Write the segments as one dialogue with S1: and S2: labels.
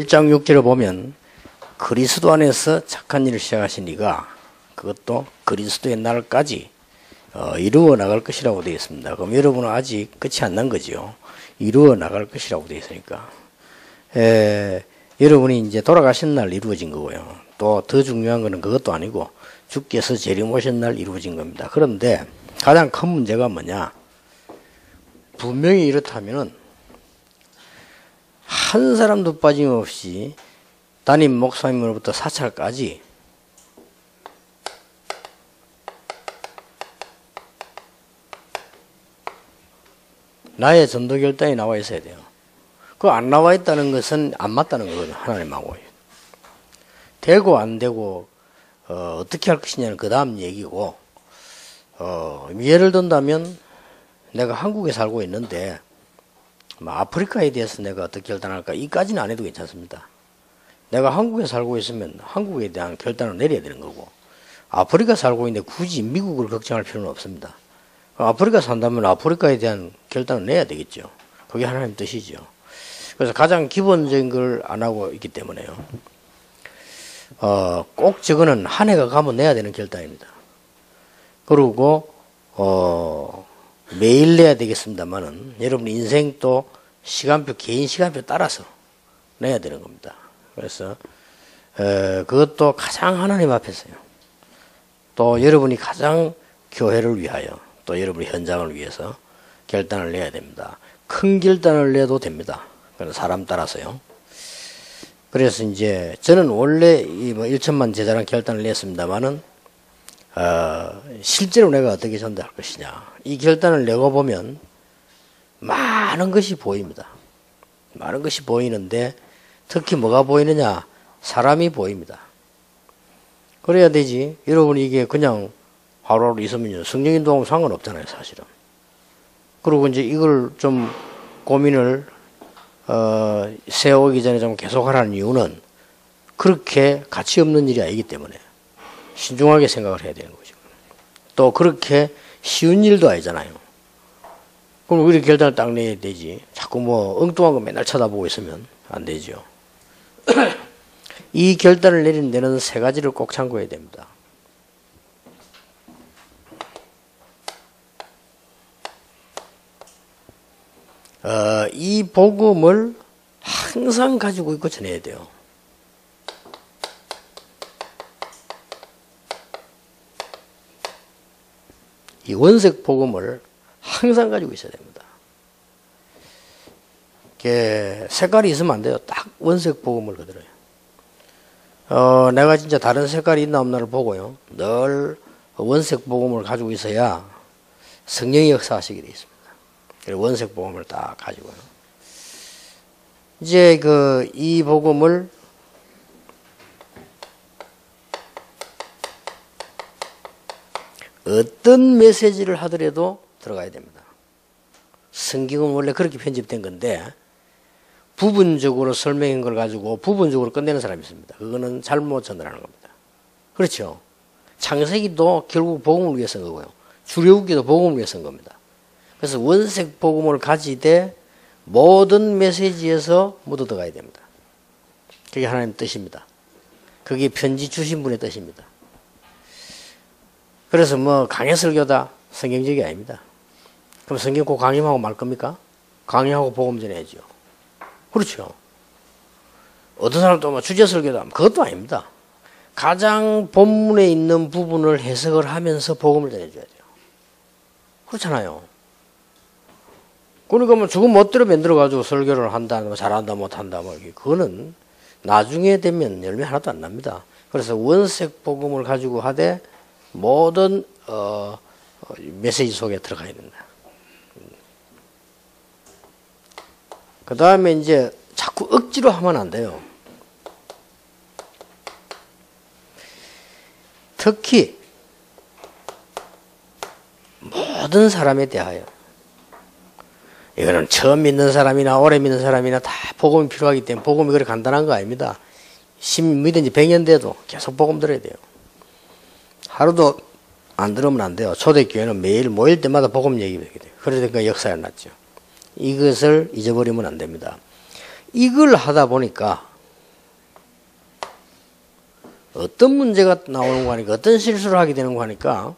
S1: 1장 6절을 보면 그리스도 안에서 착한 일을 시작하신 이가 그것도 그리스도의 날까지 이루어 나갈 것이라고 되어 있습니다. 그럼 여러분은 아직 끝이 안 난 거죠. 이루어 나갈 것이라고 되어 있으니까. 여러분이 이제 돌아가신 날 이루어진 거고요. 또 더 중요한 거는 그것도 아니고 주께서 재림오신 날 이루어진 겁니다. 그런데 가장 큰 문제가 뭐냐? 분명히 이렇다면은 한 사람도 빠짐없이 담임 목사님으로부터 사찰까지 나의 전도 결단이 나와 있어야 돼요. 그거 안 나와 있다는 것은 안 맞다는 거거든요. 하나님하고. 되고 안 되고 어떻게 할 것이냐는 그 다음 얘기고, 예를 든다면 내가 한국에 살고 있는데 아프리카에 대해서 내가 어떻게 결단할까, 이까지는 안 해도 괜찮습니다. 내가 한국에 살고 있으면 한국에 대한 결단을 내려야 되는 거고, 아프리카 살고 있는데 굳이 미국을 걱정할 필요는 없습니다. 아프리카 산다면 아프리카에 대한 결단을 내야 되겠죠. 그게 하나님 뜻이죠. 그래서 가장 기본적인 걸 안 하고 있기 때문에요. 꼭 저거는 한 해가 가면 내야 되는 결단입니다. 그리고 매일 내야 되겠습니다만은 여러분 인생 또 시간표, 개인 시간표 따라서 내야 되는 겁니다. 그래서 그것도 가장 하나님 앞에서요. 또 여러분이 가장 교회를 위하여, 또 여러분의 현장을 위해서 결단을 내야 됩니다. 큰 결단을 내도 됩니다. 사람 따라서요. 그래서 이제 저는 원래 이 1천만 제자란 결단을 냈습니다만은 실제로 내가 어떻게 전도할 것이냐, 이 결단을 내고 보면 많은 것이 보입니다. 많은 것이 보이는데 특히 뭐가 보이느냐? 사람이 보입니다. 그래야 되지. 여러분이 이게 그냥 하루하루 있으면요, 성령 인도하고 상관없잖아요, 사실은. 그리고 이제 이걸 좀 고민을 세우기 전에 좀 계속하라는 이유는 그렇게 가치 없는 일이 아니기 때문에 신중하게 생각을 해야 되는 거죠. 또 그렇게 쉬운 일도 아니잖아요. 그럼 우리 결단을 딱 내야 되지. 자꾸 뭐 엉뚱한 거 맨날 쳐다보고 있으면 안 되죠. 이 결단을 내리는 데는 세 가지를 꼭 참고해야 됩니다. 이 복음을 항상 가지고 있고 전해야 돼요. 이 원색 복음을 항상 가지고 있어야 됩니다. 색깔이 있으면 안 돼요. 딱 원색 복음을 그대로요. 내가 진짜 다른 색깔이 있나 없나를 보고요, 늘 원색 복음을 가지고 있어야 성령이 역사하시게 되어 있습니다. 원색 복음을 딱 가지고요. 이제 이 복음을 어떤 메시지를 하더라도 들어가야 됩니다. 성경은 원래 그렇게 편집된 건데 부분적으로 설명한 걸 가지고 부분적으로 끝내는 사람이 있습니다. 그거는 잘못 전달하는 겁니다. 그렇죠? 창세기도 결국 복음을 위해 쓴 거고요. 출애굽기도 복음을 위해 쓴 겁니다. 그래서 원색 복음을 가지되 모든 메시지에서 묻어 들어가야 됩니다. 그게 하나님 뜻입니다. 그게 편지 주신 분의 뜻입니다. 그래서 뭐 강해 설교다, 성경적이 아닙니다. 그럼 성경 꼭 강림하고 말 겁니까? 강의하고 복음 전해야죠. 그렇죠. 어떤 사람도 뭐 주제 설교다, 그것도 아닙니다. 가장 본문에 있는 부분을 해석을 하면서 복음을 전해줘야 돼요. 그렇잖아요. 그러니까 뭐 저거 멋대로 만들어가지고 설교를 한다, 뭐 잘한다, 못한다, 뭐 그거는 나중에 되면 열매 하나도 안 납니다. 그래서 원색 복음을 가지고 하되 모든 메시지 속에 들어가야 된다. 그 다음에 이제 자꾸 억지로 하면 안 돼요. 특히 모든 사람에 대하여, 이거는 처음 믿는 사람이나 오래 믿는 사람이나 다 복음이 필요하기 때문에 복음이 그렇게 간단한 거 아닙니다. 믿은 지 100년 돼도 계속 복음 들어야 돼요. 하루도 안 들으면 안 돼요. 초대교회는 매일 모일 때마다 복음 얘기해야 돼요. 그러니까 역사가 났죠. 이것을 잊어버리면 안 됩니다. 이걸 하다 보니까 어떤 문제가 나오는 거 하니까, 어떤 실수를 하게 되는 거 하니까,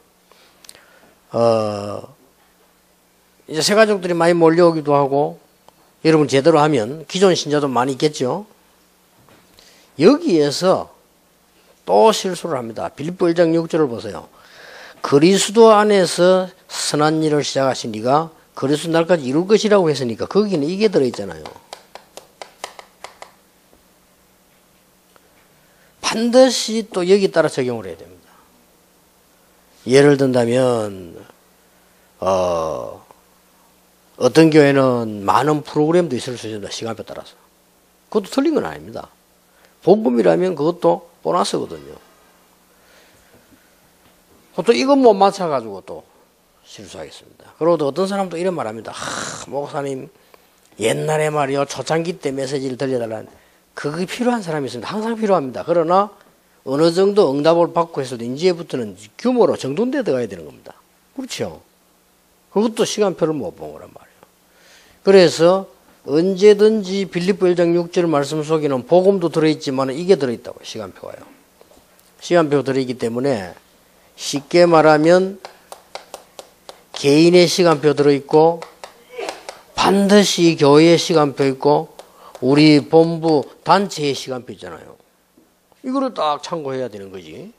S1: 이제 새가족들이 많이 몰려오기도 하고, 여러분 제대로 하면 기존 신자도 많이 있겠죠. 여기에서 또 실수를 합니다. 빌립보 1장 6절을 보세요. 그리스도 안에서 선한 일을 시작하신 이가 그리스도 날까지 이룰 것이라고 했으니까 거기는 이게 들어있잖아요. 반드시 또 여기 따라 적용을 해야 됩니다. 예를 든다면 어떤 교회는 많은 프로그램도 있을 수 있습니다. 시간표에 따라서. 그것도 틀린 건 아닙니다. 복음이라면 그것도 보너스거든요. 또 이건 못 맞춰가지고 또 실수하겠습니다. 그리고 또 어떤 사람도 이런 말 합니다. 목사님, 옛날에 말이요, 초창기 때 메시지를 들려달라는, 그게 필요한 사람이 있습니다. 항상 필요합니다. 그러나 어느 정도 응답을 받고 해서도 이제부터는 규모로 정돈돼 들어가야 되는 겁니다. 그렇죠? 그것도 시간표를 못 본 거란 말이에요. 그래서 언제든지 빌립보 1장 6절 말씀 속에는 복음도 들어있지만 이게 들어있다고요. 시간표가요. 시간표가 들어있기 때문에 쉽게 말하면 개인의 시간표 들어있고 반드시 교회의 시간표 있고 우리 본부 단체의 시간표 있잖아요. 이거를 딱 참고해야 되는 거지.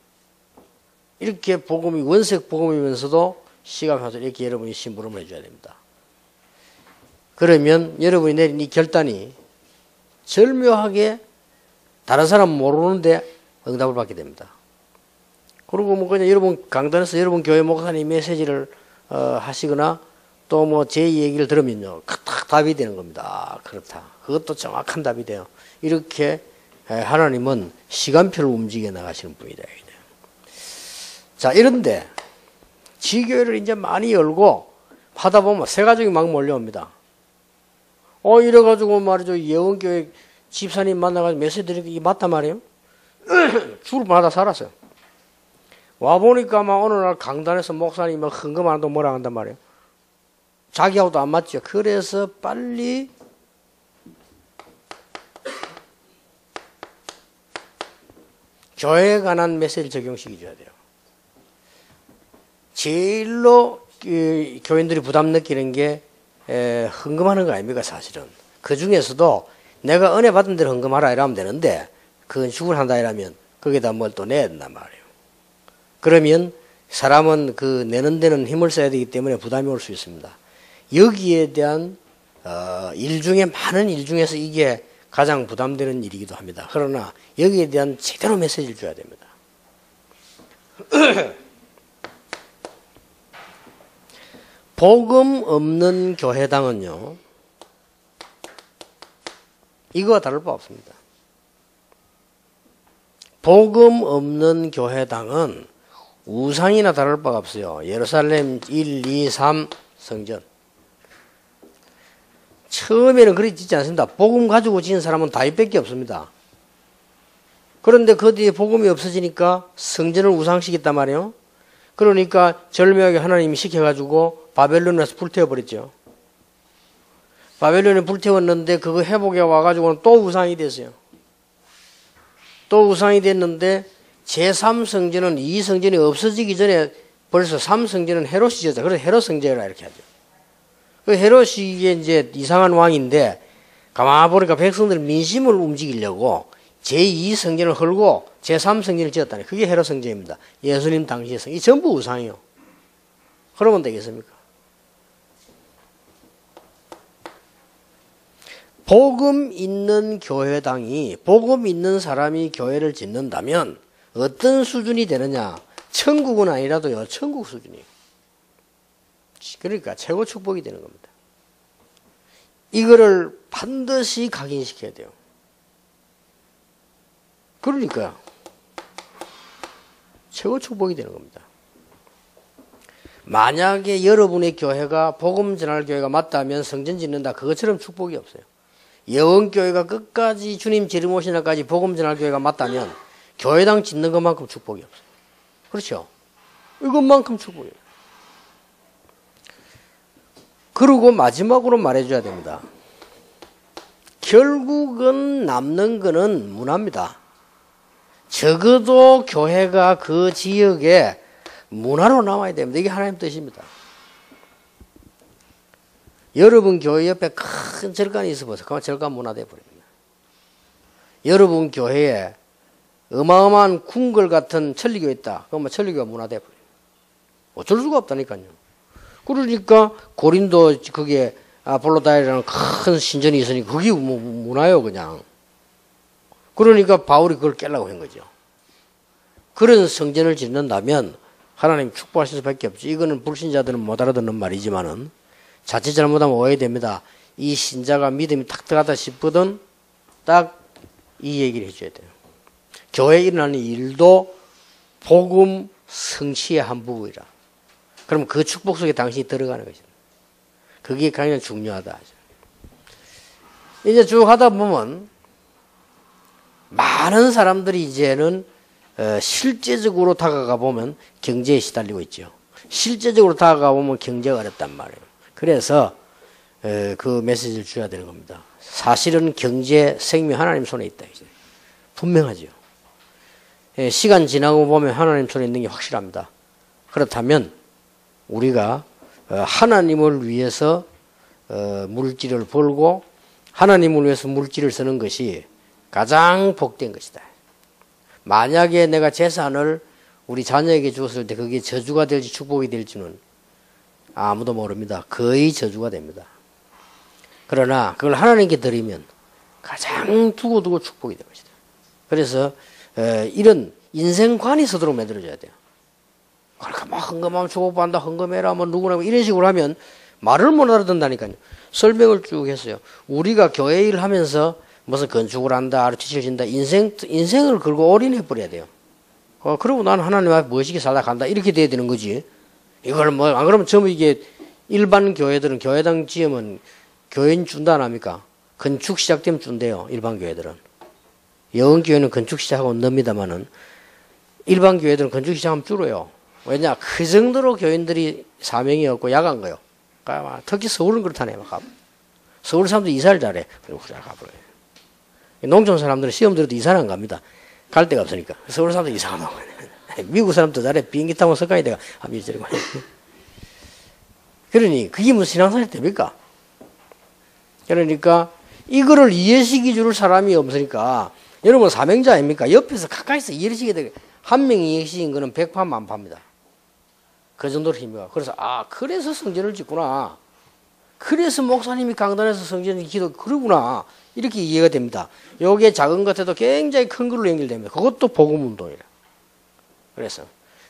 S1: 이렇게 복음이 원색 복음이면서도 시간표에서 이렇게 여러분이 심부름을 해줘야 됩니다. 그러면 여러분이 내린 이 결단이 절묘하게 다른 사람 모르는데 응답을 받게 됩니다. 그리고 뭐 그냥 여러분 강단에서 여러분 교회 목사님 메시지를 하시거나 또 뭐 제 얘기를 들으면요, 딱 답이 되는 겁니다. 그렇다. 그것도 정확한 답이 돼요. 이렇게 하나님은 시간표를 움직여 나가시는 분이다. 자, 이런데 지교회를 이제 많이 열고 하다 보면 새 가족이 막 몰려옵니다. 이래가지고 말이죠, 예원교회 집사님 만나가지고 메시지 드리니까 이게 맞단 말이에요. 주를 받아 살았어요. 와보니까 막 어느 날 강단에서 목사님이 막 흥금하는데 뭐라 한단 말이에요. 자기하고도 안 맞죠. 그래서 빨리 교회에 관한 메시지를 적용시켜줘야 돼요. 제일로 교인들이 부담 느끼는 게 헌금하는 거 아닙니까, 사실은. 그 중에서도 내가 은혜 받은 대로 헌금하라 이러면 되는데 그건 죽을 한다 이러면 거기다 뭘 또 내야 된단 말이에요. 그러면 사람은 그 내는 데는 힘을 써야 되기 때문에 부담이 올 수 있습니다. 여기에 대한 일 중에 많은 일 중에서 이게 가장 부담되는 일이기도 합니다. 그러나 여기에 대한 제대로 메시지를 줘야 됩니다. 복음 없는 교회당은요, 이거와 다를 바 없습니다. 복음 없는 교회당은 우상이나 다를 바가 없어요. 예루살렘 1, 2, 3 성전. 처음에는 그리 짓지 않습니다. 복음 가지고 지은 사람은 다윗밖에 없습니다. 그런데 그 뒤에 복음이 없어지니까 성전을 우상시켰단 말이에요. 그러니까 절묘하게 하나님이 시켜가지고 바벨론에서 불태워버렸죠. 바벨론에 불태웠는데 그거 회복해 와가지고는 또 우상이 됐어요. 또 우상이 됐는데 제3성전은 이 성전이 없어지기 전에 벌써 3성전은 헤롯이 지었다. 그래서 헤롯 성전이라 이렇게 하죠. 그 헤롯이 이제 이상한 왕인데 가만 보니까 백성들 민심을 움직이려고 제2성전을 헐고 제3성전을 지었다니. 그게 헤롯 성전입니다. 예수님 당시의 성전. 이 전부 우상이요. 그러면 되겠습니까? 복음 있는 교회당이, 복음 있는 사람이 교회를 짓는다면 어떤 수준이 되느냐? 천국은 아니라도요, 천국 수준이에요. 그러니까 최고 축복이 되는 겁니다. 이거를 반드시 각인시켜야 돼요. 그러니까요, 최고 축복이 되는 겁니다. 만약에 여러분의 교회가 복음 전할 교회가 맞다면 성전 짓는다, 그것처럼 축복이 없어요. 예원교회가 끝까지 주님 재림 오신 날까지 복음 전할 교회가 맞다면 교회당 짓는 것만큼 축복이 없어요. 그렇죠? 이것만큼 축복이에요. 그리고 마지막으로 말해줘야 됩니다. 결국은 남는 거는 문화입니다. 적어도 교회가 그 지역에 문화로 남아야 됩니다. 이게 하나님 뜻입니다. 여러분 교회 옆에 큰 절간이 있어보세요. 그러면 절간 문화 되어버립니다. 여러분 교회에 어마어마한 궁궐 같은 천리교 있다. 그러면 천리교가 문화 되어버립니다. 어쩔 수가 없다니까요. 그러니까 고린도 거기에 아폴로다이라는 큰 신전이 있으니 그게 문화요 그냥. 그러니까 바울이 그걸 깨려고 한 거죠. 그런 성전을 짓는다면 하나님 축복하실 수밖에 없죠. 이거는 불신자들은 못 알아듣는 말이지만은 자칫 잘못하면 오해됩니다. 이 신자가 믿음이 탁 들어가다 싶거든 딱 이 얘기를 해줘야 돼요. 교회에 일어나는 일도 복음 성취의 한 부분이라. 그럼 그 축복 속에 당신이 들어가는 것입니다. 그게 굉장히 중요하다. 이제 쭉 하다 보면 많은 사람들이 이제는 실제적으로 다가가 보면 경제에 시달리고 있죠. 실제적으로 다가가 보면 경제가 어렵단 말이에요. 그래서 그 메시지를 줘야 되는 겁니다. 사실은 경제, 생명 하나님 손에 있다. 이제. 분명하죠. 시간 지나고 보면 하나님 손에 있는 게 확실합니다. 그렇다면 우리가 하나님을 위해서 물질을 벌고 하나님을 위해서 물질을 쓰는 것이 가장 복된 것이다. 만약에 내가 재산을 우리 자녀에게 주었을 때 그게 저주가 될지 축복이 될지는 아무도 모릅니다. 거의 저주가 됩니다. 그러나 그걸 하나님께 드리면 가장 두고두고 축복이 될 것이다. 그래서 이런 인생관이 서도록 만들어줘야 돼요. 그러니까 막 헌금하면 축복받는다, 헌금해라, 뭐 누구나 이런 식으로 하면 말을 못 알아듣는다니까요. 설명을 쭉 했어요. 우리가 교회 일 하면서 무슨 건축을 한다, 아르티시진다, 인생을 걸고 올인해버려야 돼요. 그러고 나는 하나님 앞에 멋있게 살다 간다. 이렇게 돼야 되는 거지. 이걸 뭐, 안 그러면 전부 이게 일반 교회들은 교회당 지으면 교인 준다 안 합니까? 건축 시작되면 준대요. 일반 교회들은. 영원교회는 건축 시작하고 넣습니다만은 일반 교회들은 건축 시작하면 줄어요. 왜냐? 그 정도로 교인들이 사명이 없고 야간 거요. 그러니까 특히 서울은 그렇다네. 막 서울 사람들 이사를 잘해. 그리고 잘 가버려요. 농촌 사람들은 시험 들어도 이사를 안 갑니다. 갈 데가 없으니까. 서울 사람들 이사 가면 미국 사람도 잘해. 비행기 타고 석가야 돼가 밀저리고. 그러니 그게 무슨 신앙생활 됩니까? 그러니까 이거를 이해시켜 줄 사람이 없으니까 여러분 사명자 아닙니까? 옆에서 가까이서 이해시켜야 되게 한 명이 이해시킨 거는 백파만파입니다. 그 정도로 힘이가. 그래서 그래서 성전을 짓구나. 그래서 목사님이 강단에서 성전을 기도 그러구나. 이렇게 이해가 됩니다. 요게 작은 것 같아도 굉장히 큰 걸로 연결됩니다. 그것도 복음운동이라. 그래서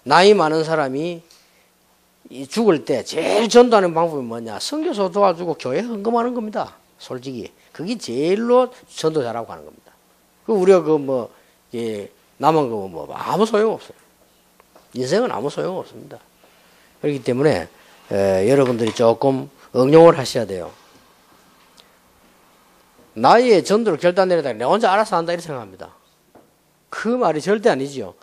S1: 나이 많은 사람이 죽을 때 제일 전도하는 방법이 뭐냐? 선교소 도와주고 교회 헌금하는 겁니다. 솔직히 그게 제일로 전도 잘하고 하는 겁니다. 그 우리가 남은 거 아무 소용 없어요. 인생은 아무 소용 없습니다. 그렇기 때문에 여러분들이 조금 응용을 하셔야 돼요. 나의 전도를 결단 내려다 내 혼자 알아서 한다 이렇게 생각합니다. 그 말이 절대 아니지요.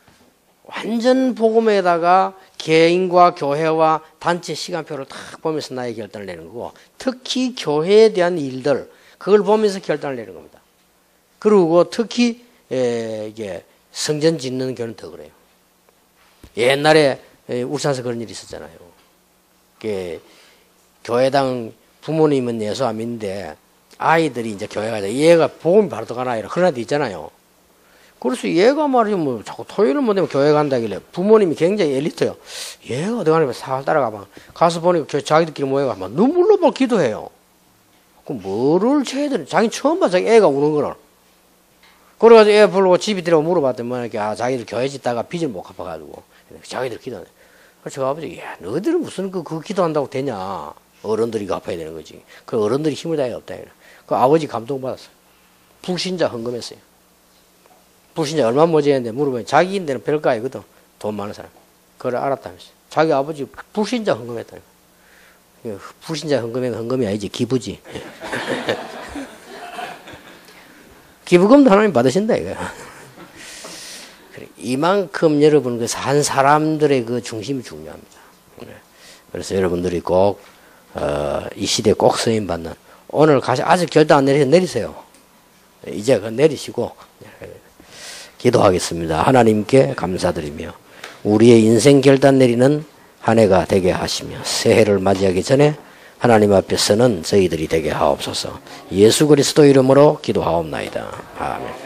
S1: 완전 복음에다가 개인과 교회와 단체 시간표를 딱 보면서 나의 결단을 내는 거고, 특히 교회에 대한 일들 그걸 보면서 결단을 내는 겁니다. 그리고 특히 이게 성전 짓는 교회는 더 그래요. 옛날에 울산에서 그런 일이 있었잖아요. 교회당 부모님은 예수 안 믿는데 아이들이 이제 교회 가자. 얘가 복음이 바로 들어가나 이런 그런 애들 있잖아요. 그래서 얘가 말이죠. 뭐 자꾸 토요일은 못 되면 교회 간다길래 부모님이 굉장히 엘리트예요. 얘가 어디 가냐면 살 따라가봐. 가서 보니까 자기들끼리 모여가 막 눈물로 막 기도해요. 그럼 뭐를 쳐야 되는? 자기 처음 봐 자기 애가 우는 거를. 그래가지고 애 부르고 집에 들어가 물어봤더니 뭐냐 자기들 교회 짓다가 빚을 못 갚아가지고 자기들 기도하네. 그래서 저 아버지 야 너희들은 무슨 그 기도한다고 되냐. 어른들이 갚아야 되는 거지. 그 어른들이 힘을 다해 없다. 그 아버지 감동받았어요. 불신자 헌금했어요. 불신자 얼마 모자랐는데 물어보면 자기인데는 별거 아니거든. 돈 많은 사람. 그걸 알았다면서. 자기 아버지 불신자 헌금했다니까. 불신자 헌금은 헌금이 아니지. 기부지. 기부금도 하나님 받으신다 이거야. 이만큼 여러분 그 한 사람들의 그 중심이 중요합니다. 그래서 여러분들이 꼭 이 시대에 꼭 쓰임 받는 오늘 아직 결단 안 내리세요. 이제 그 내리시고 기도하겠습니다. 하나님께 감사드리며 우리의 인생 결단 내리는 한 해가 되게 하시며 새해를 맞이하기 전에 하나님 앞에 서는 저희들이 되게 하옵소서. 예수 그리스도 이름으로 기도하옵나이다. 아멘.